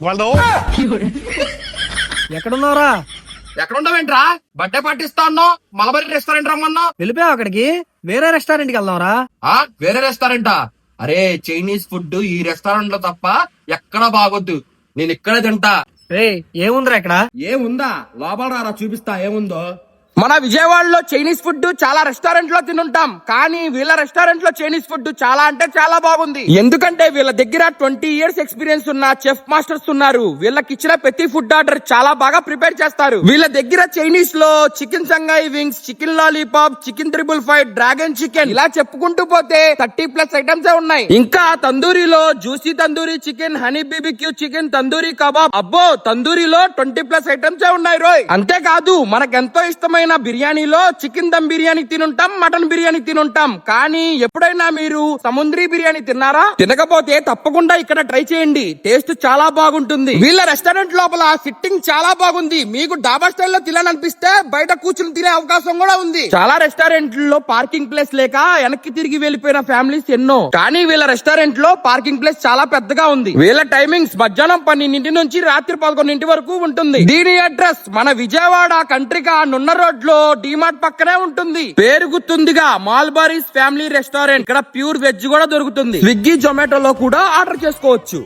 వాళ్ళు ఎక్కడున్నారా? ఎక్కడుండవేంట్రా? Birthday party ఇస్తా అన్నావు, మలబరీ రెస్టారెంట్ రమ్మన్నా. వెళ్ళిపోయావు అక్కడికి. వేరే రెస్టారెంట్ కి వెళ్దాంరా. వేరే రెస్టారెంటా? అరే చైనీస్ ఫుడ్ ఈ రెస్టారెంట్ లో తప్ప ఎక్కడా బాగొద్దు, నేను ఇక్కడే తింటా. రే ఏముందిరా ఇక్కడ? ఏముందా? లోపల రారా చూపిస్తా ఏముందో. మన విజయవాడలో చైనీస్ ఫుడ్ చాలా రెస్టారెంట్ లో తినుంటాం, కానీ వీళ్ళ రెస్టారెంట్ లో చైనీస్ ఫుడ్ చాలా అంటే చాలా బాగుంది. ఎందుకంటే వీళ్ళ దగ్గర 20 years ఎక్స్పీరియన్స్ ఉన్న చెఫ్ మాస్టర్స్ ఉన్నారు. వీళ్ళకి ఇచ్చిన ప్రతి ఫుడ్ ఆర్డర్ చాలా బాగా ప్రిపేర్ చేస్తారు. వీళ్ళ దగ్గర చైనీస్ లో చికెన్ సంగాయి wings, chicken lollipop, chicken 555, dragon chicken, ఇలా చెప్పుకుంటూ పోతే 30+ ఐటమ్స్ ఉన్నాయి. ఇంకా తందూరిలో juicy tandoori chicken, honey BBQ chicken, tandoori kabab, అబ్బో తందూరిలో 20+ ఐటమ్స్ ఉన్నాయి రోయ్. అంతేకాదు మనకెంతో ఇష్టమైన బిర్యానీలో చికెన్ దమ్ బిర్యానీ తినుంటాం, మటన్ బిర్యానీ తినుంటాం, కానీ ఎప్పుడైనా మీరు సముద్రీ బిర్యానీ తిన్నారా? తినకపోతే తప్పకుండా ఇక్కడ ట్రై చేయండి, టేస్ట్ చాలా బాగుంటుంది. వీళ్ళ రెస్టారెంట్ లోపల సిట్టింగ్ చాలా బాగుంది. మీకు డాబా స్టైల్లో తినాలనిపిస్తే బయట కూర్చుని తినే అవకాశం కూడా ఉంది. చాలా రెస్టారెంట్లలో పార్కింగ్ ప్లేస్ లేక వెనక్కి తిరిగి వెళ్లిపోయిన ఫ్యామిలీస్ ఎన్నో, కానీ వీళ్ళ రెస్టారెంట్ లో పార్కింగ్ ప్లేస్ చాలా పెద్దగా ఉంది. వీళ్ళ టైమింగ్స్ మధ్యాహ్నం 12 నుంచి రాత్రి 11 వరకు ఉంటుంది. దీని అడ్రస్ మన విజయవాడ కంట్రికా నున్న రోడ్ లో డిమార్ట్ పక్కనే ఉంటుంది. పేరు గుర్తుందిగా, మాల్బారీస్ ఫ్యామిలీ రెస్టారెంట్. ఇక్కడ ప్యూర్ వెజ్ కూడా దొరుకుతుంది. స్విగ్గీ, జొమాటోలో కూడా ఆర్డర్ చేసుకోవచ్చు.